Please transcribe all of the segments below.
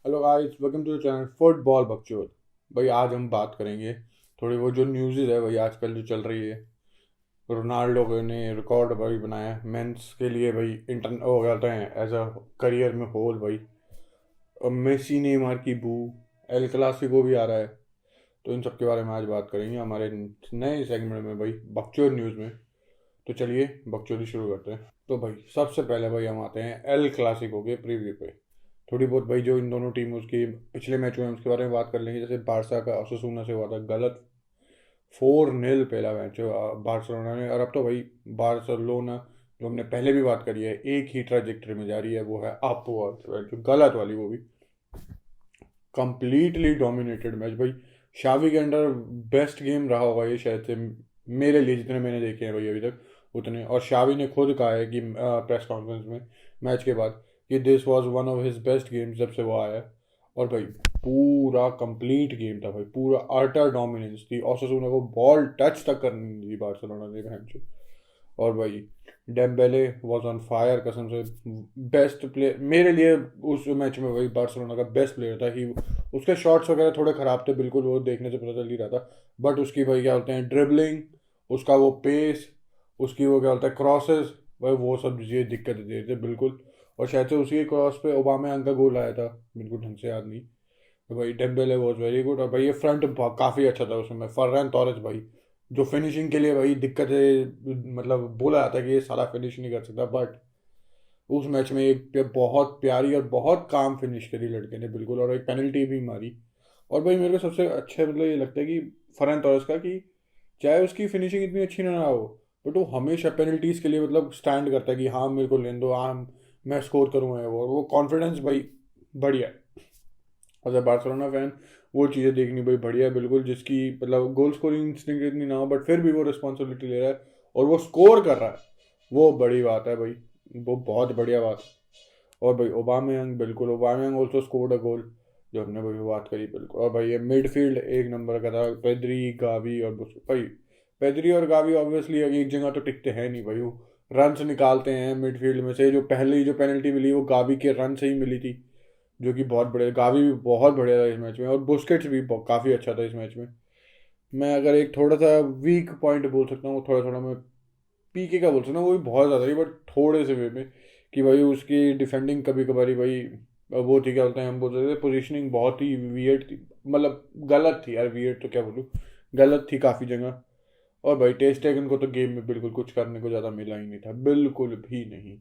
Hello guys, welcome to the channel football बकचोद। भाई आज हम बात करेंगे थोड़ी वो जो न्यूज़ है भाई आजकल जो चल रही है। रोनाल्डो ने रिकॉर्ड भाई बनाया मेंस के लिए भाई, इंटर वो कहते हैं एज अ करियर में होल भाई। अब मेसी नेमार की बू, एल क्लासिको भी आ रहा है। तो इन सब के बारे में आज बात करेंगे हमारे नए सेगमेंट में भाई, बकचोद न्यूज़ में। तो चलिए बकचोदी शुरू करते हैं। तो भाई सबसे पहले भाई हम आते हैं एल क्लासिको के प्रीव्यू पे। थोड़ी बहुत भाई जो इन दोनों टीमों की पिछले मैच हुए हैं उसके बारे में बात कर लेंगे। जैसे बारसा का ओसासुना से हुआ था गलत 4-0 पहला मैच बार्सिलोना ने। और अब तो भाई बार्सिलोना, जो हमने पहले भी बात करी है, एक ही ट्राजेक्टरी में जा रही है, वो है अपवर्ड, जो गलत वाली, वो भी कंप्लीटली डोमिनेटेड मैच भाई। शावी के अंडर बेस्ट गेम रहा होगा ये शायद से, मेरे लिए जितने मैंने देखे हैं भाई अभी तक उतने। और शावी ने खुद कहा है कि प्रेस कॉन्फ्रेंस में मैच के बाद कि this was one of his best games जब से वो आया है। और भाई पूरा कंप्लीट गेम था भाई, पूरा अटर डोमिनेंस थी। ओसासुना को बॉल टच तक करनी नहीं दी बार्सिलोना ने बहन चो। और भाई डेम्बेले वाज ऑन फायर कसम से। बेस्ट प्लेयर मेरे लिए उस मैच में भाई, बार्सिलोना का बेस्ट प्लेयर था ही। उसके शॉट्स वगैरह थोड़े ख़राब थे बिल्कुल, वो देखने से पता चल ही रहा था। बट उसकी भाई क्या बोलते हैं ड्रिबलिंग, उसका वो पेस, उसकी वो क्या बोलते हैं क्रॉसेस, भाई वो सब चीज़ें दिक्कत दे थे बिल्कुल। और शायद से उसी क्रॉस पे ओबामा का गोल आया था, बिल्कुल ढंग से याद नहीं। तो भाई डेम्बेले वॉज वेरी गुड। और भाई ये फ्रंट काफ़ी अच्छा था उसमें। फर्रैन टोरेस भाई, जो फिनिशिंग के लिए भाई दिक्कत है, मतलब बोला जाता है कि ये सारा फिनिश नहीं कर सकता, बट उस मैच में एक बहुत प्यारी और बहुत काम फिनिश करी लड़के ने बिल्कुल, और एक पेनल्टी भी मारी। और भाई मेरे को सबसे अच्छा मतलब ये लगता है कि फरहान तौरस का, कि चाहे उसकी फिनिशिंग इतनी अच्छी ना हो, बट वो हमेशा पेनल्टीज के लिए मतलब स्टैंड करता है कि हाँ मेरे को लेने दो, हाँ मैं स्कोर करूँगा। वो कॉन्फिडेंस भाई बढ़िया है। एज अ बार्सिलोना फैन वो चीज़ें देखनी भाई बढ़िया है बिल्कुल। जिसकी मतलब गोल स्कोरिंग इंस्टिंक्ट इतनी ना हो, बट फिर भी वो रिस्पॉन्सिबिलिटी ले रहा है और वो स्कोर कर रहा है, वो बड़ी बात है भाई। वो बहुत बढ़िया बात है। और भाई ओबामेयांग, बिल्कुल ओबामेयांग ऑल्सो स्कोर्ड अ गोल, जो हमने भाई बात करी बिल्कुल। और भाई ये मिडफील्ड एक नंबर का था, पेद्री गावी और भाई। पेद्री और गावी ऑब्वियसली एक जगह तो टिकते हैं नहीं भाई, वो रन निकालते हैं मिडफील्ड में से। जो पहली जो पेनल्टी मिली वो गावी के रन से ही मिली थी, जो कि बहुत बढ़िया। गावी भी बहुत बढ़िया था इस मैच में, और बुस्केट्स भी काफ़ी अच्छा था इस मैच में। मैं अगर एक थोड़ा सा वीक पॉइंट बोल सकता हूँ, थोड़ा थोड़ा मैं पीके का बोल सकता हूँ, वो भी बहुत ज़्यादा नहीं बट थोड़े से वे में, कि भाई उसकी डिफेंडिंग कभी कभार भाई वो थी, क्या बोलते हैं हम बोल सकते थे, पोजीशनिंग बहुत ही वियर्ड थी, मतलब गलत थी यार, वियर्ड तो क्या बोलूँ, गलत थी काफ़ी जगह। और भाई टेस्टेगन को तो गेम में बिल्कुल कुछ करने को ज़्यादा मिला ही नहीं था, बिल्कुल भी नहीं।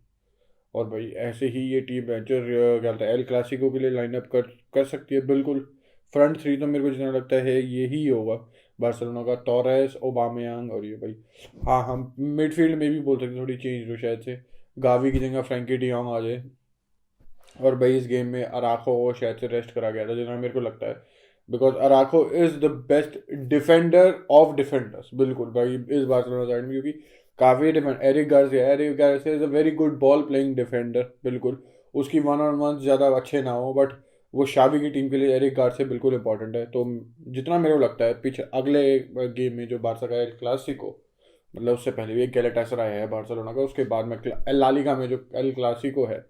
और भाई ऐसे ही ये टीम वेंचर क्या बोलता है एल क्लासिको के लिए लाइनअप कर कर सकती है बिल्कुल। फ्रंट थ्री तो मेरे को जितना लगता है यही होगा बार्सिलोना का, टोरेस ओबामेयांग और ये भाई। हाँ हम मिडफील्ड में भी बोल सकते हैं थोड़ी चेंज हो, शायद से गावी की जगह फ्रैंकी डियोंग आ जाए। और भाई इस गेम में अराखो को शायद से रेस्ट करा गया था जितना मेरे को लगता है, because Araujo is the best defender of defenders बिल्कुल भाई इस बार्सिलोना साइड में। क्योंकि काफ़ी defend Eric Garcia is a very good ball playing defender बिल्कुल। उसकी वन ऑन वन ज़्यादा अच्छे ना हो, बट वो शावी की टीम के लिए एरिक गार्सिया बिल्कुल इंपॉर्टेंट है। तो जितना मेरे को लगता है पीछे अगले गेम में जो बारसा का एल क्लासिको, मतलब उससे पहले भी एक गैलेटासराय है बार्सिलोना का, उसके बाद में ला लीगा में जो एल क्लासिको है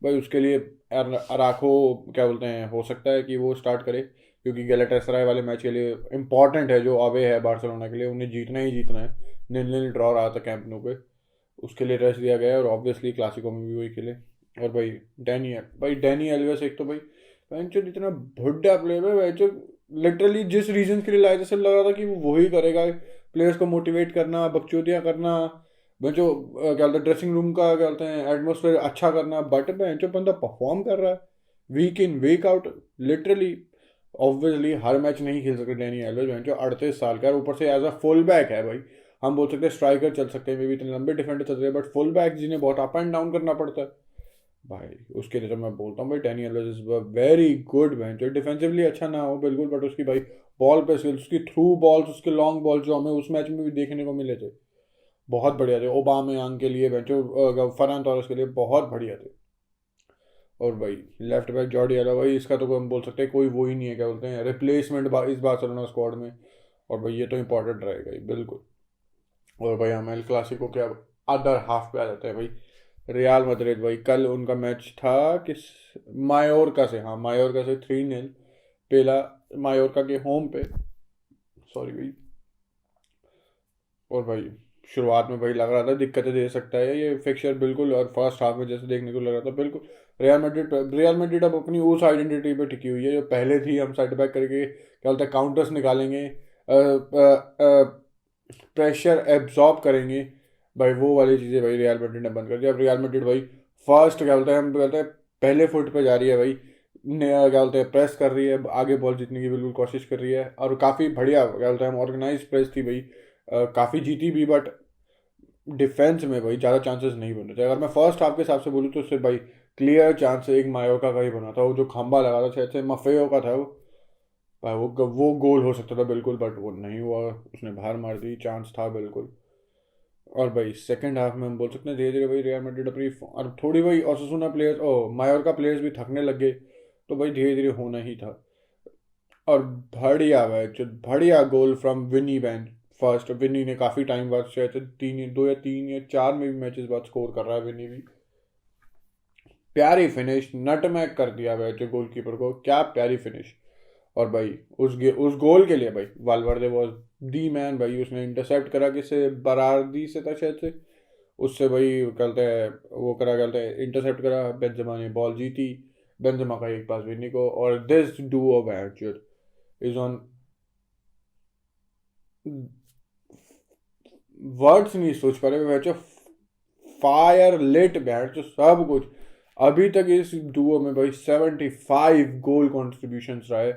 भाई, उसके लिए अराखो क्या बोलते हैं, हो सकता है कि वो स्टार्ट करे। क्योंकि गैलेटासराय वाले मैच के लिए इंपॉर्टेंट है, जो अवे है बार्सिलोना के लिए, उन्हें जीतना ही जीतना है। 0-0 ड्रॉ रहा था कैंप नो पे, उसके लिए रेस्ट दिया गया है, और ऑब्वियसली क्लासिको में भी वही खेले। और डैनी एल्वेस एक तो भाई जो इतना भुड्डा प्लेयर है भाई, जो लिटरली जिस रीजन के लिए लाया जैसे लग रहा था कि वो वही करेगा, प्लेयर्स को मोटिवेट करना, बकचोदियाँ करना, मैं जो क्या बोलते हैं ड्रेसिंग रूम का क्या बोलते हैं एटमोसफेयर अच्छा करना, बट मैं जो बंदा परफॉर्म कर रहा है वीक इन वीक आउट लिटरली। ऑब्वियसली हर मैच नहीं खेल सकते डैनी एल्वेज, जो 38 साल का है, ऊपर से एज अ फुल बैक है भाई। हम बोल सकते हैं स्ट्राइकर चल सकते हैं, मे भी इतने लंबे डिफेंडर चल सकते हैं, बट फुल बैक जिन्हें बहुत अप एंड डाउन करना पड़ता है भाई, उसके लिए तो मैं बोलता हूँ भाई Danny Alves is very good man. जो डिफेंसिवली अच्छा ना हो बिल्कुल, बट उसकी भाई बॉल पे स्किल्स, उसकी थ्रू बॉल्स, उसके लॉन्ग बॉल जो हमें उस मैच में भी देखने को मिले थे, बहुत बढ़िया थे। ओबामेयांग के लिए बेंचो, फरहान टोरेस के लिए बहुत बढ़िया थे। और भाई लेफ्ट बैक जॉर्डी अल्बा भाई, इसका तो हम बोल सकते हैं कोई वो ही नहीं है, क्या बोलते हैं रिप्लेसमेंट इस बार्सिलोना स्क्वाड में। और भाई ये तो इंपॉर्टेंट रहेगा ही बिल्कुल। और भाई हम एल क्लासिको के अब अदर हाफ पे आ जाते हैं भाई। रियल मैड्रिड भाई, कल उनका मैच था किस, मायोर्का से, हाँ मायोर्का से 3-0 पहला, मायोर्का के होम पे, सॉरी भाई। और भाई शुरुआत में भाई लग रहा था दिक्कतें दे सकता है ये फिक्सचर बिल्कुल, और फर्स्ट हाफ में जैसे देखने को लग रहा था बिल्कुल रियल मैड्रिड अब अपनी उस आइडेंटिटी पे टिकी हुई है जो पहले थी। हम साइड बैक करके क्या बोलते हैं काउंटर्स निकालेंगे, प्रेशर एब्जॉर्ब करेंगे, भाई वो वाली चीज़ें भाई रियल मैड्रिड ने बंद कर दिया। अब रियल मैड्रिड भाई फर्स्ट क्या बोलते हैं, हम बोलते हैं पहले फुट पे जा रही है भाई, क्या बोलते हैं प्रेस कर रही है, आगे बॉल जीतने की बिल्कुल कोशिश कर रही है, और काफ़ी बढ़िया क्या बोलते हैं हम ऑर्गेनाइज प्रेस थी भाई, काफ़ी जीती भी, बट डिफेंस में भाई ज़्यादा चांसेस नहीं बन रहे थे। अगर मैं फर्स्ट हाफ के हिसाब से बोलूँ तो सिर्फ भाई क्लियर चांस एक मायोका का ही बना था, वो जो खंबा लगा था शायद से मफेयो का था वो भाई, वो गोल हो सकता था बिल्कुल, बट वो नहीं हुआ, उसने बाहर मार दी, चांस था बिल्कुल। और भाई सेकंड हाफ में हम बोल सकते हैं धीरे धीरे भाई रियल मैड्रिड अपनी, और थोड़ी भाई ओसासुना प्लेयर्स ओ मायोर्का प्लेयर्स भी थकने लग गए, तो भाई धीरे धीरे होना ही था। और बढ़िया भाई जो बढ़िया goal from Vini van, first Vini ने काफ़ी टाइम बाद शायद 3 या 4 में भी मैचेस बाद स्कोर कर रहा है विनी भी, प्यारी फिनिश, नटमैग कर दिया भाई जो गोलकीपर को, क्या प्यारी फिनिश। और भाई उस गोल के लिए भाई वालवर्दे वाज दी मैन भाई, उसने इंटरसेप्ट करा किसे, बरारदी से था शायद से, उससे भाई कहते हैं वो करा, कहते हैं इंटरसेप्ट करा, बेंजेमा ने बॉल जीती, बेंजेमा का एक पास विनी को, और this Duo match is on, words नहीं सोच पा रहे मैच, फायर लिट मैच सब कुछ। अभी तक इस डुओ में भाई 75 गोल कॉन्ट्रीब्यूशन रहा है,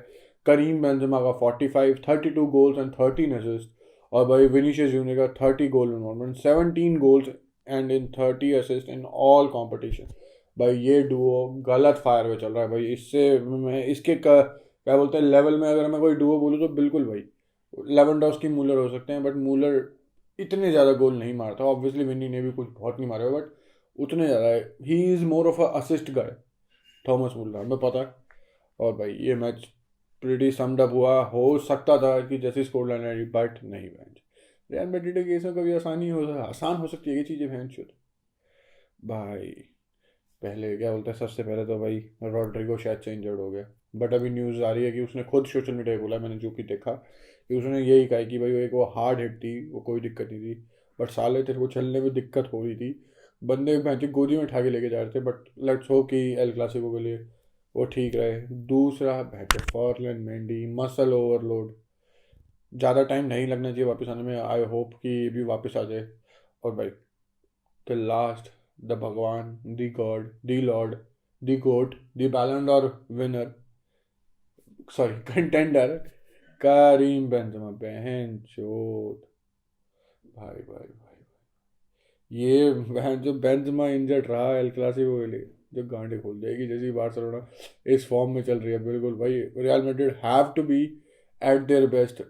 करीम बेंजेमा का 45, 32 गोल्स एंड 13 असिस्ट, और भाई विनीशियस जूनियर का 30 goal involvement, 17 goals and in 30 assist in all competition. भाई ये डुओ गलत फायर में चल रहा है भाई, इससे मैं इसके क्या बोलते हैं लेवल में अगर मैं कोई डुओ बोलूँ तो बिल्कुल भाई लेवेंडोस्की मूलर हो सकते हैं, बट मूलर इतने ज़्यादा गोल नहीं मारता, ऑब्वियसली विनी ने भी कुछ बहुत नहीं मारे, बट उतने ज़्यादा है, he is more of a assist guy, Thomas Muller हमें पता है। और भाई ये मैच प्रीटी समड अप हुआ, हो सकता था कि जैसी स्कोर लाइन आई, बट नहीं मैच रियल मैड्रिड के केस में कभी आसान हो सकती है ये चीज़ें भैंस भाई। पहले क्या बोलते हैं, सबसे पहले तो भाई रॉड्रिगो शायद से इंजर्ड हो गया, बट अभी न्यूज़ आ रही है कि उसने खुद सोशल मीडिया पे बोला, मैंने जो कि देखा कि उसने यही कहा कि भाई वो एक वो हार्ड हिट थी, वो कोई दिक्कत नहीं थी, बट साले तेरे को चलने में दिक्कत हो रही थी, बंदे भैंस गोदी में उठा के लेके जा रहे थे, बट लेट्स होप कि एल क्लासिको के लिए वो ठीक रहे। दूसरा भैंस फॉरलैंड मेंडी मसल ओवरलोड, ज़्यादा टाइम नहीं लगना चाहिए वापस आने में, आई होप कि ये भी वापस आ जाए। और भाई द लास्ट, द भगवान, the God, the Lord, the GOAT, the Ballon d'Or winner, sorry contender, Karim Benzema, बहन चोद भाई भाई भाई, ये बहन जो बेंजेमा इंजर्ड रहा एल क्लासिको के लिए, जो गांडे खोल जाएगी जैसी बार्सिलोना इस फॉर्म में चल रही है, बिल्कुल भाई Real Madrid have to be at their best,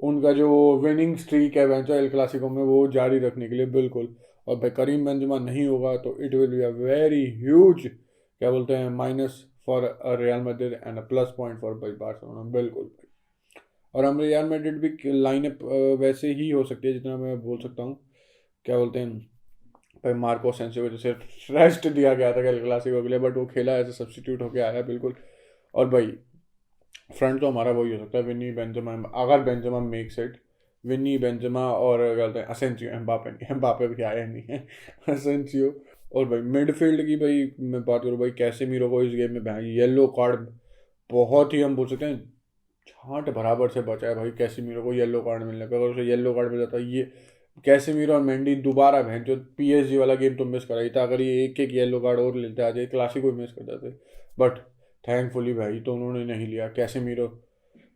उनका जो विनिंग स्ट्रीक है बेंचो एल क्लासिको में वो जारी रखने के लिए बिल्कुल। और भाई करीम बेंजेमा नहीं होगा तो it will be a very huge क्या बोलते हैं minus for real Madrid and a plus point for भाई बार्सिलोना बिल्कुल। और हम रियल मैड्रिड भी लाइनअप वैसे ही हो सकती है जितना मैं बोल सकता हूँ, क्या बोलते हैं भाई मार्को सेंसियो को जैसे रेस्ट दिया गया था एल क्लासिको के लिए, बट वो खेला ऐसे सब्सटीट्यूट होके आया बिल्कुल। और भाई फ्रंट तो हमारा वही हो सकता है, विनी बेंजेमा, अगर Benzema makes it, Vini Benzema और क्या बोलते हैं असेंसियो, एम्बापे नहीं, एम्बापे भी आया नहीं है असेंसियो। और भाई मिडफील्ड की भाई मैं बात करूँ भाई, कैसेमीरो को इस गेम में भाई येलो कार्ड बहुत ही हम बोल सकते हैं छांट बराबर से बचा है भाई, कैसेमीरो को येलो कार्ड मिलने पर, अगर उसे येलो कार्ड मिल जाता ये कैसेमीरो और मेंडी दोबारा बहन जो पीएसजी वाला गेम तो मिस करा ही था, अगर ये एक एक येलो कार्ड और लेते आज क्लासिको मिस कर जाते, बट थैंकफुली भाई तो उन्होंने नहीं लिया, कैसेमीरो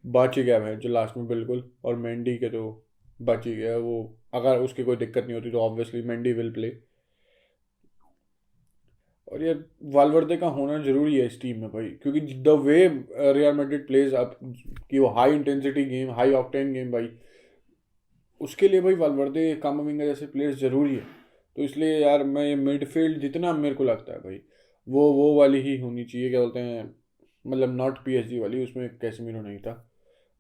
बच ही गया भाई जो लास्ट में बिल्कुल, और मेंडी के तो बच ही गया वो, अगर उसकी कोई दिक्कत नहीं होती तो ऑब्वियसली मेंडी विल प्ले। और ये वालवर्दे का होना जरूरी है इस टीम में भाई, क्योंकि the way Real Madrid plays up कि वो high intensity game, high octane game भाई, उसके लिए भाई वालवर्दे कामाविंगा जैसे प्लेयर्स ज़रूरी है। तो इसलिए यार मैं ये मिडफील्ड जितना मेरे को लगता है भाई वो वाली ही होनी चाहिए, क्या बोलते हैं मतलब नॉट पीएसजी वाली, उसमें कैसेमीरो नहीं था,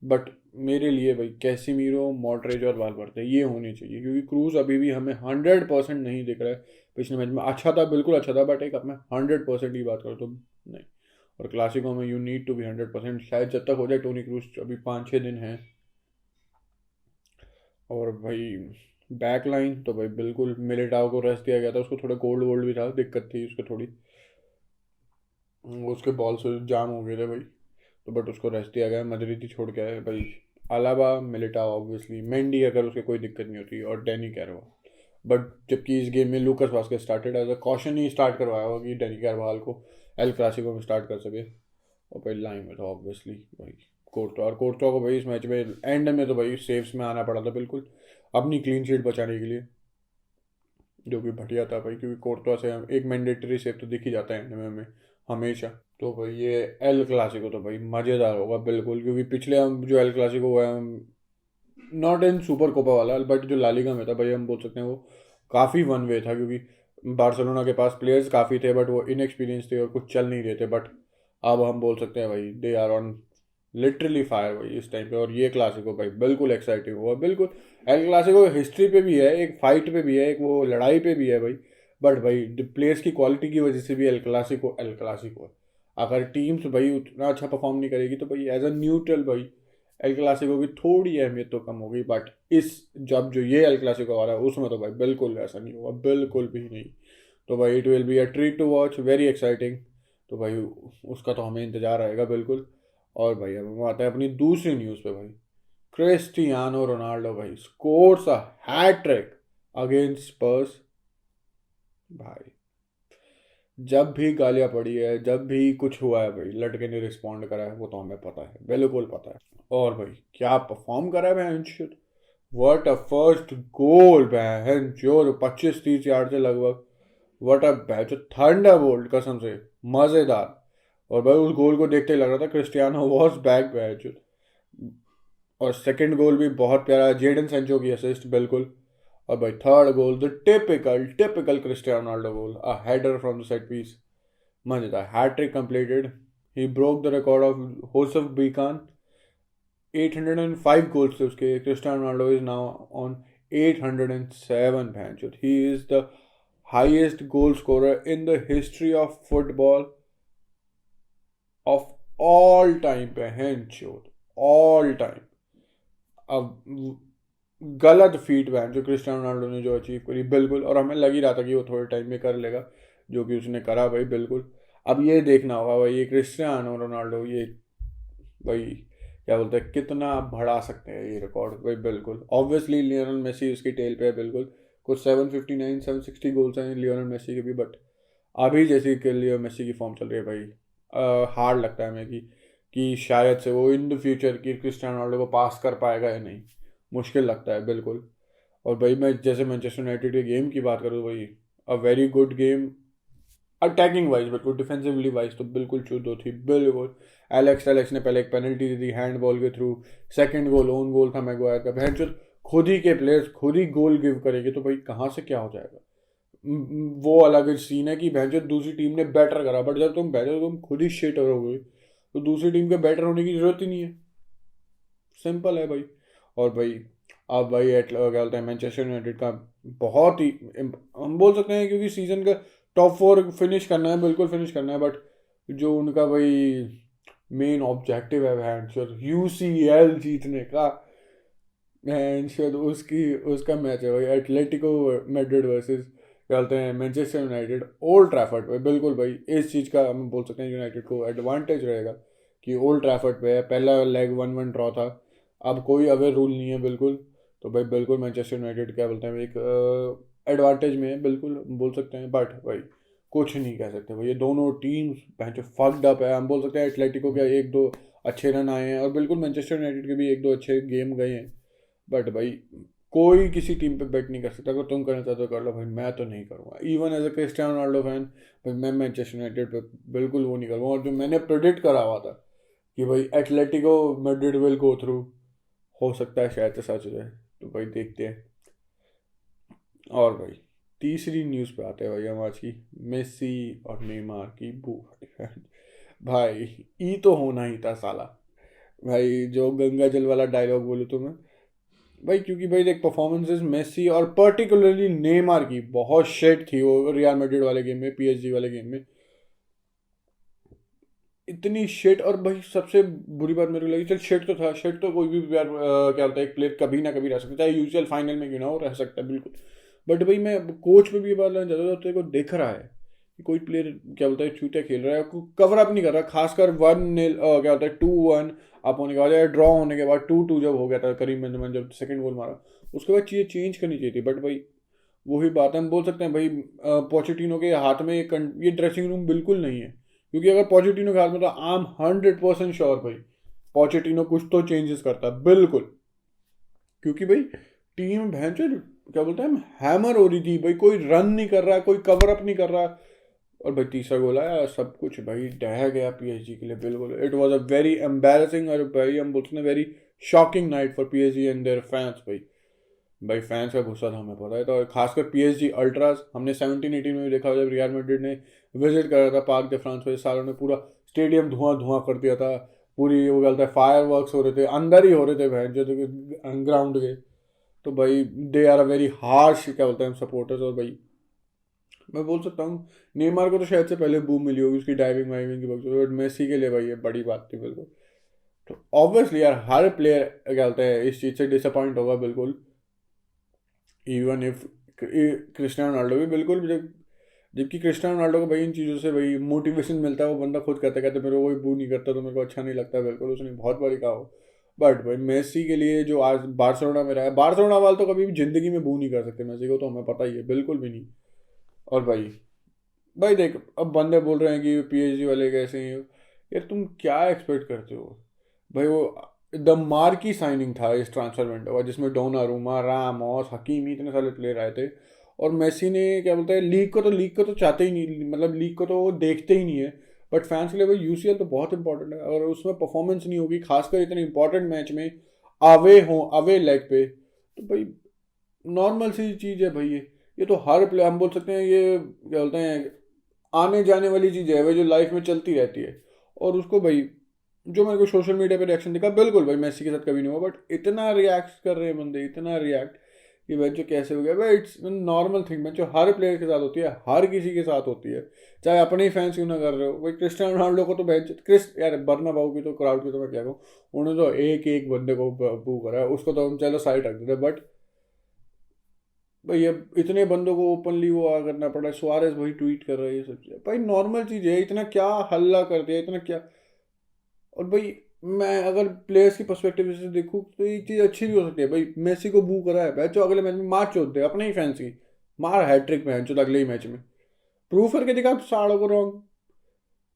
बट मेरे लिए भाई कैसेमीरो, मॉड्रिच और वालवर्दे ये होने चाहिए, क्योंकि क्रूज अभी भी हमें 100% नहीं दिख रहा है, पिछले मैच में अच्छा था, बिल्कुल अच्छा था, बट एक अब मैं 100% की बात करूँ तो नहीं। और क्लासिको में यू नीड टू बी 100%, शायद जब तक हो जाए टोनी क्रूज, अभी 5-6 दिन हैं। और भाई बैक लाइन तो भाई बिल्कुल मिलिटाओ को रेस्ट दिया गया था, उसको थोड़ा गोल्ड वोल्ड भी था, दिक्कत थी उसको थोड़ी, उसके बॉल से जाम हो गए थे भाई, तो बट उसको रेस्ट दिया गया, मदरीदी छोड़ के आए भाई। अलावा मिलिटाओ ऑब्वियसली, मेंडी अगर उसके कोई दिक्कत नहीं होती, और डैनी कैरवाल। बट जबकि इस गेम में Lucas Vazquez started as a caution ही स्टार्ट करवाया होगा कि डैनी कैरवाल को एल क्लासिको में स्टार्ट कर सके। और भाई लाइन में तो ऑब्वियसली भाई कोर्टवा, और कोर्टवा को भाई इस मैच में एंड में तो भाई सेव्स में आना पड़ा था बिल्कुल, अपनी क्लीन शीट बचाने के लिए, जो कि बढ़िया था भाई, क्योंकि कोर्टवा से एक मैंडेटरी सेव तो दिख ही जाता है एंड में हमें हमेशा। तो भाई ये एल क्लासिको तो भाई मज़ेदार होगा बिल्कुल, क्योंकि पिछले हम जो एल क्लासिको हुआ है, नॉट इन सुपर कोपा वाला, बट जो लालिगा में था भाई, हम बोल सकते हैं वो काफ़ी वन वे था, क्योंकि बार्सिलोना के पास प्लेयर्स काफ़ी थे बट वो इनएक्सपीरियंस थे और कुछ चल नहीं रहे थे। बट अब हम बोल सकते हैं भाई they are on literally fire भाई इस टाइम पे। और ये क्लासिको भाई बिल्कुल एक्साइटिंग हुआ बिल्कुल। एल क्लासिको हिस्ट्री पे भी है, एक फाइट पे भी है, एक वो लड़ाई पे भी है भाई। बट भाई प्लेयर्स की क्वालिटी की वजह से भी एल क्लासिको है। अगर टीम्स भाई उतना अच्छा परफॉर्म नहीं करेगी तो भाई एज अ न्यूट्रल भाई एल क्लासिको की थोड़ी अहमियत तो कम होगी। बट इस जब जो ये एल क्लासिको आ रहा है उसमें तो भाई बिल्कुल ऐसा नहीं होगा, बिल्कुल भी नहीं। तो भाई it will be a treat to watch, very exciting. तो भाई उसका तो हमें इंतजार रहेगा बिल्कुल। और भाई अब हम आते हैं अपनी दूसरी न्यूज़ पे भाई। क्रिस्टियानो रोनाल्डो भाई स्कोर्स अ हैट्रिक अगेंस्ट स्पर्स। भाई जब भी गालियाँ पड़ी है, जब भी कुछ हुआ है भाई, लड़के ने रिस्पॉन्ड करा है, वो तो हमें पता है, बिल्कुल पता है। और भाई क्या परफॉर्म करा है बहन, व्हाट अ फर्स्ट गोल बहन जो 25-30 यार्ड से लगभग, what a batch thunder bolt कसम से, मज़ेदार। और भाई उस गोल को देखते ही लग रहा था क्रिस्टियानो वॉज बैक बैच। और सेकंड गोल भी बहुत प्यारा, जेडन सेंचो की असिस्ट बिल्कुल। और भाई third goal the typical typical Cristiano Ronaldo goal, a header from the set piece, मजेदार hat trick completed. He broke the record of Josef Bican, 805 goals थे उसके। Cristiano Ronaldo is now on 807 भैंचो, he is the highest goal scorer in the history of football of all time भैंचो, all time. अब गलत feat बैन जो Cristiano Ronaldo ने जो अचीव करी बिल्कुल, और हमें लग ही रहा था कि वो थोड़े टाइम में कर लेगा, जो कि उसने करा भाई बिल्कुल। अब ये देखना होगा भाई ये क्रिस्टियानो रोनाल्डो ये भाई क्या बोलते हैं कितना बढ़ा सकते हैं ये रिकॉर्ड भाई बिल्कुल। ऑब्वियसली लियोनेल मेसी उसकी टेल पे है बिल्कुल, कुछ 759-760 गोल्स हैं लियोनेल मेसी के भी। बट अभी जैसी कि लियो मेसी की फॉर्म चल रही है भाई, हार्ड लगता है हमें कि शायद से वो इन द फ्यूचर की क्रिस्टियानो रोनाल्डो को पास कर पाएगा या नहीं, मुश्किल लगता है बिल्कुल। और भाई मैं जैसे मैनचेस्टर यूनाइटेड के गेम की बात करूँ भाई, अ very good game attacking wise, बिल्कुल डिफेंसिवली वाइज तो बिल्कुल चूदो थी बिल्कुल। एलेक्स ने पहले एक पेनल्टी दी थी हैंड बॉल के through, second goal own goal था मैगवायर का। भैंचोद खुद ही के प्लेयर्स खुद ही गोल गिव करेंगे तो भाई कहाँ से क्या हो जाएगा। वो अलग सीन है कि भैंचोद दूसरी टीम ने बेटर करा, बट जब तुम खुद ही शिट करोगे तो दूसरी टीम के बेटर होने की जरूरत ही नहीं है, सिंपल है भाई। और भाई अब भाई क्या बोलते हैं मैनचेस्टर यूनाइटेड का बहुत ही हम बोल सकते हैं, क्योंकि सीजन का टॉप 4 फिनिश करना है, बिल्कुल फिनिश करना है। बट जो उनका भाई मेन ऑब्जेक्टिव है भैंसर यूसीएल जीतने का, भैंसर उसकी उसका मैच है भाई एटलेटिको मैड्रिड वर्सेस क्या बोलते हैं मैनचेस्टर यूनाइटेड ओल्ड ट्रैफर्ड पे। बिल्कुल भाई इस चीज़ का हम बोल सकते हैं यूनाइटेड को एडवांटेज रहेगा कि ओल्ड ट्रैफर्ड पे है, पहला लेग 1-1 ड्रॉ था, अब कोई अवे रूल नहीं है बिल्कुल। तो भाई बिल्कुल मैनचेस्टर यूनाइटेड क्या बोलते हैं एक एडवांटेज में है बिल्कुल बोल सकते हैं। बट भाई कुछ नहीं कह सकते भाई, ये दोनों टीम्स जो फक्ड अप है। हम बोल सकते हैं एटलेटिको के 1-2 अच्छे रन आए हैं, और बिल्कुल मैनचेस्टर यूनाइटेड के भी 1-2 अच्छे गेम गए हैं। बट भाई कोई किसी टीम पे बेट नहीं कर सकता, अगर तुम करना चाहते हो कर लो भाई, मैं तो नहीं करूँगा। Even as a Cristiano Ronaldo fan भाई मैं मैनचेस्टर यूनाइटेड पे बिल्कुल वो नहीं करूँगा। और जो मैंने प्रेडिक्ट करा हुआ था कि भाई Atletico Madrid will go through, हो सकता है शायद से सच हो जाए, तो भाई देखते हैं। और भाई तीसरी न्यूज़ पे आते हैं भाई हम आज की, मेसी और नेमार की बू भाई ई तो होना ही था साला। भाई जो गंगा जल वाला डायलॉग बोलूँ तो मैं, भाई क्योंकि भाई देख परफॉर्मेंसेस मेसी और पर्टिकुलरली नेमार की बहुत शेट थी वो रियल मैड्रिड वाले गेम में, पीएसजी वाले गेम में इतनी शेट। और भाई सबसे बुरी बात मेरे को लगी, चल शेट तो था, शेट तो कोई भी प्लेयर क्या होता है एक प्लेयर कभी ना कभी रह सकता है, चाहे यूसीएल फाइनल में क्यों ना हो रह सकता है बिल्कुल। बट भाई मैं कोच पे भी ये बात लाना चाहता था, तेरे को दिख रहा है कि कोई प्लेयर क्या बोलता है चूतिया खेल रहा है, कवर अप नहीं कर रहा, खासकर 1-0 क्या होता है 2-1 अप होने के बाद या ड्रॉ होने के बाद 2-2 जब हो गया था, करीम बेंजेमा जब सेकंड गोल मारा, उसके बाद चीज़ें चेंज करनी चाहिए थी। बट भाई वही बात है, हम बोल सकते हैं भाई पोचेटिनो के हाथ में ये ड्रेसिंग रूम बिल्कुल नहीं है, क्योंकि अगर पोचेटिनो के हाथ में तो आई एम 100% श्योर भाई पोचेटिनो कुछ तो चेंजेस करता है बिल्कुल। क्योंकि भाई टीम भैंचो क्या बोलते हैं हैमर हो रही थी भाई, कोई रन नहीं कर रहा, कोई कवर अप नहीं कर रहा, और भाई तीसरा गोल आया, सब कुछ भाई ढह गया पीएसजी के लिए बिल्कुल। It was a very embarrassing और भाई हम बोलते हैं very shocking night for PSG and there fans. भाई फैंस का गुस्सा था हमें पता है, तो खासकर पीएसजी अल्ट्रास, हमने 17-18 में भी देखा जब रियल मैड्रिड ने विजिट करा था पार्क दे फ्रांस में, सालों ने पूरा स्टेडियम धुआं धुआं कर दिया था, पूरी वो गलता है फायर वर्क्स हो रहे थे, अंदर ही हो रहे थे भैन जो ग्राउंड के। तो भाई they are a very harsh क्या बोलते हैं सपोर्टर्स। और भाई मैं बोल सकता हूँ नेमार को तो शायद से पहले बूम मिली होगी उसकी डाइविंग वाइविंग की वजह से, बट मेसी के लिए भाई ये बड़ी बात थी बिल्कुल। तो ऑब्वियसली यार हर प्लेयर क्या बोलते हैं इस चीज़ से डिसअपॉइंट होगा बिल्कुल, इवन इफ क्रिस्टियानो रोनाल्डो भी बिल्कुल, जबकि क्रिस्टियानो रोनाल्डो को भाई इन चीज़ों से भाई मोटिवेशन मिलता है, वो बंदा खुद कहते कहते मेरे को कोई बू नहीं करता तो मेरे को अच्छा नहीं लगता बिल्कुल, उसने बहुत बारी कहा हो। बट भाई मेसी के लिए जो आज बार्सिलोना में रहा है, बार्सिलोना वाले तो कभी भी जिंदगी में बू नहीं कर सकते मेसी को, तो हमें पता ही है बिल्कुल भी नहीं। और भाई भाई देख अब बंदे बोल रहे हैं कि पीएचडी वाले कैसे हैं, यार तुम क्या एक्सपेक्ट करते हो भाई, वो द मार्की साइनिंग था इस ट्रांसफर विंडो का, जिसमें डोनारूमा, रामोस, हकीमी इतने सारे प्लेयर आए थे। और मेसी ने क्या बोलते हैं लीग को तो चाहते ही नहीं, मतलब लीग को तो वो देखते ही नहीं है। बट फैंस के लिए भाई यूसीएल तो बहुत इंपॉर्टेंट है, और उसमें परफॉर्मेंस नहीं होगी खासकर इतने इंपॉर्टेंट मैच में, अवे लेग पे, तो भाई नॉर्मल सी चीज़ है भाई ये तो हर प्लेयर हम बोल सकते हैं ये क्या बोलते हैं आने जाने वाली चीज़ है भाई, जो लाइफ में चलती रहती है। और उसको भाई जो मेरे को सोशल मीडिया पे रिएक्शन दिखा, बिल्कुल भाई मेसी के साथ कभी नहीं हुआ, बट इतना रिएक्ट कर रहे हैं बंदे, इतना रिएक्ट कि भाई जो कैसे हो गया भाई, इट्स नॉर्मल थिंग जो हर प्लेयर के साथ होती है, हर किसी के साथ होती है, चाहे अपने ही फैंस क्यों ना कर रहे हो। भाई क्रिस्टियानो रोनाल्डो को तो भाई यार बर्नाबाउ की तो क्राउड की तो मैं क्या कहूँ, उन्होंने तो एक एक बंदे को बू करा है, उसको तो हम चलो साइड रख देते, बट भाई अब इतने बंदों को ओपनली वो करना पड़ा, सुआरेज वही ट्वीट कर रहे हैं, ये सब चीज़ भाई नॉर्मल चीज़ है, इतना क्या हल्ला कर दिया, इतना क्या। और भाई मैं अगर प्लेयर्स की पर्सपेक्टिव से देखूँ तो एक चीज़ अच्छी भी हो सकती है, भाई मेसी को बू करा है भाई, जो अगले मैच में मार चोद दे अपने ही फैंस की, मार हैट्रिक में जो अगले ही मैच में प्रूफ करके दिखा तो साड़ों को रॉन्ग।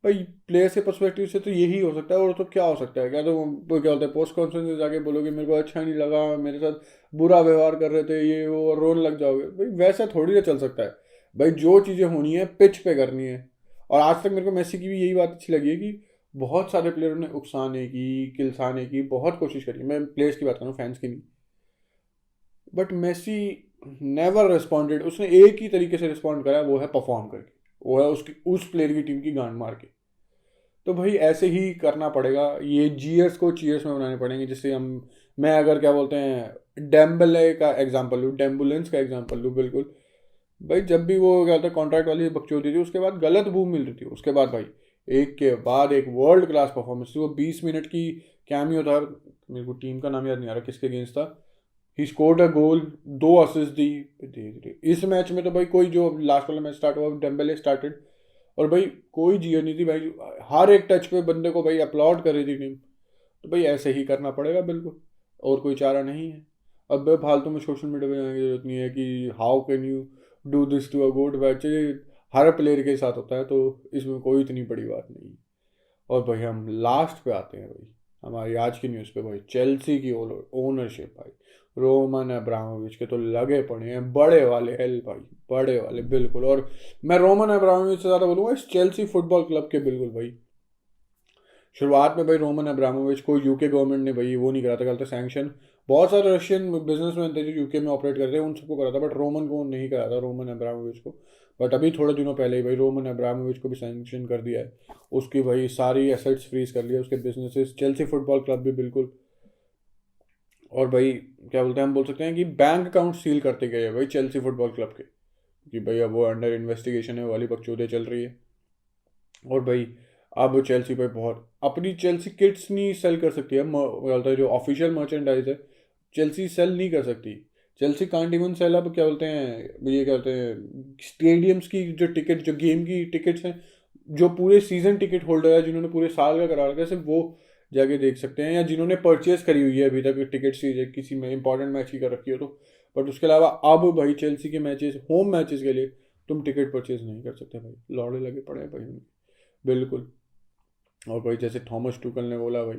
भाई प्लेयर्स के पर्सपेक्टिव से तो यही हो सकता है, और तो क्या हो सकता है, क्या तो वो क्या होता है पोस्ट कॉन्फ्रेंस में जाके बोलोगे मेरे को अच्छा नहीं लगा, मेरे साथ बुरा व्यवहार कर रहे थे ये वो, और रोने लग जाओगे, भाई वैसा थोड़ी ना चल सकता है। भाई जो चीज़ें होनी है पिच पे करनी है। और आज तक मेरे को मेसी की भी यही बात अच्छी लगी है कि बहुत सारे प्लेयरों ने उकसाने की, किलसाने की बहुत कोशिश करी, मैं प्लेयर्स की बात कर रहा हूँ फैंस की नहीं, बट मेसी नेवर रिस्पॉन्डेड, उसने एक ही तरीके से रिस्पॉन्ड करा, वो है परफॉर्म करके, वो है उसकी उस प्लेयर की टीम की गांड मार के। तो भाई ऐसे ही करना पड़ेगा, ये जीएस को चीयर्स में बनाने पड़ेंगे, जिससे हम मैं अगर क्या बोलते हैं डेम्बले का एग्जांपल लूँ, डेम्बुलेंस का एग्जांपल लूँ बिल्कुल। भाई जब भी वो क्या होता है कॉन्ट्रैक्ट वाली बकचोदी थी, उसके बाद गलत बूम मिल रही थी, उसके बाद भाई एक के बाद एक वर्ल्ड क्लास परफॉर्मेंस थी, वो 20 मिनट की कैमियो था, मेरे को टीम का नाम याद नहीं आ रहा किसके अगेंस्ट था, he scored a goal, 2 assist दी। इस मैच में तो भाई कोई जो लास्ट वाला मैच स्टार्ट हुआ डेम्बेले स्टार्टेड, और भाई कोई जियर नहीं थी भाई, हर एक टच पे बंदे को भाई अपलॉड कर रही थी टीम। तो भाई ऐसे ही करना पड़ेगा बिल्कुल, और कोई चारा नहीं है। अब भाई फालतू में सोशल मीडिया पे जाने की जरूरत नहीं है कि how can you do this to a good, actually हर प्लेयर के साथ होता है, तो इसमें कोई इतनी बड़ी बात नहीं है। और भाई हम लास्ट पे आते हैं भाई हमारी आज की न्यूज़ पे, भाई चेल्सी की ओनरशिप भाई रोमन अब्रामोविच के तो लगे पड़े हैं बड़े वाले हेल भाई, बड़े वाले बिल्कुल। और मैं रोमन अब्रामोविच से ज़्यादा बोलूँगा इस चेल्सी फुटबॉल क्लब के बिल्कुल भाई। शुरुआत में भाई रोमन अब्रामोविच को यूके गवर्नमेंट ने भाई वो नहीं करा था, कहते सैंक्शन, बहुत सारे रशियन बिजनेसमैन थे जो यूके में ऑपरेट करते हैं उन सबको करा था, बट रोमन को नहीं करा था, रोमन अब्रामोविच को। बट अभी थोड़े दिनों पहले ही भाई रोमन अब्रामोविच को भी सैंक्शन कर दिया है, उसकी भाई सारी एसेट्स फ्रीज कर लिया, उसके बिजनेसेस, चेल्सी फुटबॉल क्लब भी बिल्कुल। और भाई क्या बोलते हैं, हम बोल सकते हैं कि बैंक अकाउंट सील करते गए हैं भाई चेल्सी फुटबॉल क्लब के, कि भाई अब वो अंडर इन्वेस्टिगेशन है, वो वाली बकचोदे चल रही है। और भाई अब चेल्सी भाई बहुत अपनी चेल्सी किट्स नहीं सेल कर सकती है, क्या बोलते हैं जो ऑफिशियल मर्चेंडाइज है चेल्सी सेल नहीं कर सकती। चेल्सी कांट इवन सेल, अब क्या बोलते हैं ये, क्या बोलते हैं स्टेडियम्स की जो टिकट, जो गेम की टिकट्स हैं, जो पूरे सीजन टिकट होल्डर है जिन्होंने पूरे साल का करा रखा है, सिर्फ वो जाके देख सकते हैं, या जिन्होंने परचेज करी हुई है अभी तक टिकट किसी में इंपॉर्टेंट मैच की कर रखी हो तो। बट उसके अलावा अब भाई चेल्सी के मैचेस, होम मैचेस के लिए तुम टिकट परचेज नहीं कर सकते भाई, लौड़े लगे पड़े हैं भाई उनके, बिल्कुल। और भाई जैसे थॉमस टूकल ने बोला भाई,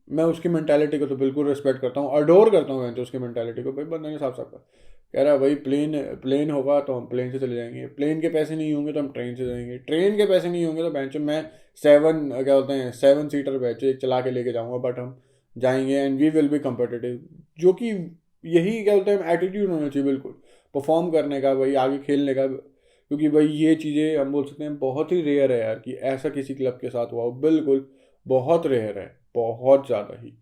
मैं उसकी मेंटालिटी को तो बिल्कुल रिस्पेक्ट करता हूँ, अडोर करता हूँ मैं तो उसकी मेंटालिटी को। भाई बंदे ने साफ साफ कहा, कह रहा है भाई प्लेन प्लेन होगा तो हम प्लेन से चले जाएंगे, प्लेन के पैसे नहीं होंगे तो हम ट्रेन से जाएंगे, ट्रेन के पैसे नहीं होंगे तो बेंच मैं 7 क्या बोलते हैं 7 सीटर बेंच एक चला के लेके जाऊँगा, बट हम जाएंगे and we will be competitive. जो कि यही क्या बोलते हैं एटीट्यूड होना चाहिए बिल्कुल, परफॉर्म करने का भाई, आगे खेलने का। क्योंकि भाई ये चीज़ें हम बोल सकते हैं बहुत ही रेयर है यार कि ऐसा किसी क्लब के साथ हुआ हो, बिल्कुल बहुत रेयर है, बहुत ज़्यादा ही।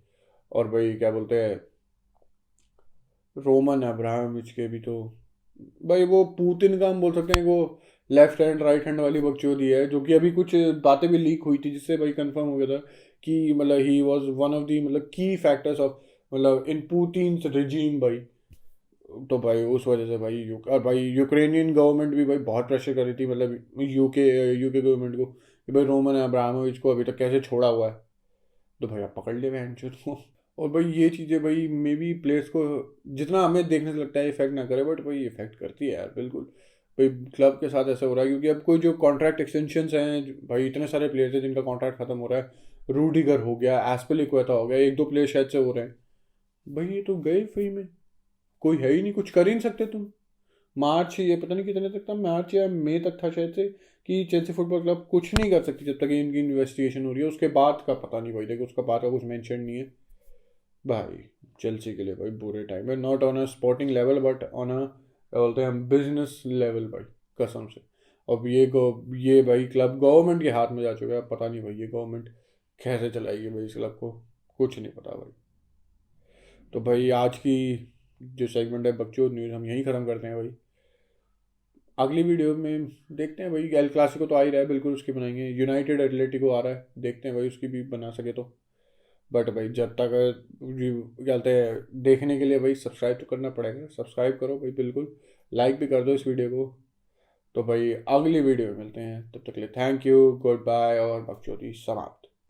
और भाई क्या बोलते हैं रोमन अब्राहमोविच के भी तो भाई, वो पुतिन का हम बोल सकते हैं वो लेफ्ट हैंड राइट हैंड वाली बकचोदी है, जो कि अभी कुछ बातें भी लीक हुई थी जिससे भाई कंफर्म हो गया था कि मतलब he was one of the मतलब की फैक्टर्स ऑफ मतलब इन पुतिन रिजीम भाई। तो भाई उस वजह से भाई और भाई यूक्रेनियन गवर्नमेंट भी भाई बहुत प्रेशर कर रही थी, मतलब यूके गवर्नमेंट को, कि भाई रोमन अब्रामोविच को अभी तक कैसे छोड़ा हुआ है। तो भाई आप पकड़ ले बहनचोद को। और भाई ये चीज़ें भाई मे बी प्लेयर्स को जितना हमें देखने से लगता है इफेक्ट ना करे, बट भाई इफेक्ट करती है यार बिल्कुल। भाई क्लब के साथ ऐसा हो रहा है क्योंकि अब कोई जो कॉन्ट्रैक्ट एक्सटेंशंस हैं भाई, इतने सारे प्लेयर्स हैं जिनका कॉन्ट्रैक्ट खत्म हो रहा है, रूडिगर हो गया, एस्पिलिक्वेटा हो गया, एक दो प्लेयर शायद से हो रहे हैं, भाई ये तो गए फ्री में, कोई है ही नहीं, कुछ कर ही नहीं सकते तुम। मार्च, ये पता नहीं कितने तक था, मार्च या मई तक था शायद से, कि चेल्सी फुटबॉल क्लब कुछ नहीं कर सकती जब तक इनकी इन्वेस्टिगेशन हो रही है। उसके बाद का पता नहीं भाई, देखो उसका बाद का कुछ मेंशन नहीं है भाई। चेल्सी के लिए भाई बुरे टाइम है, not on a sporting level but on a क्या बोलते हैं हम बिजनेस लेवल भाई, कसम से। अब ये भाई क्लब गवर्नमेंट के हाथ में जा चुका है, पता नहीं भाई ये गवर्नमेंट कैसे चलाएगी भाई इस क्लब को, कुछ नहीं पता भाई। तो भाई आज की जो सेगमेंट है बकचोद न्यूज़ हम यहीं ख़त्म करते हैं भाई। अगली वीडियो में देखते हैं भाई, एल क्लासिको तो आ ही रहा है, बिल्कुल उसकी बनाएंगे, यूनाइटेड एटलेटिको आ रहा है, देखते हैं भाई उसकी भी बना सके तो। बट भाई जब तक क्या बोलते हैं देखने के लिए भाई सब्सक्राइब तो करना पड़ेगा, सब्सक्राइब करो भाई बिल्कुल, लाइक भी कर दो इस वीडियो को। तो भाई अगली वीडियो में मिलते हैं, तब तक के लिए थैंक यू, गुड बाय और बकचोदी समाप्त।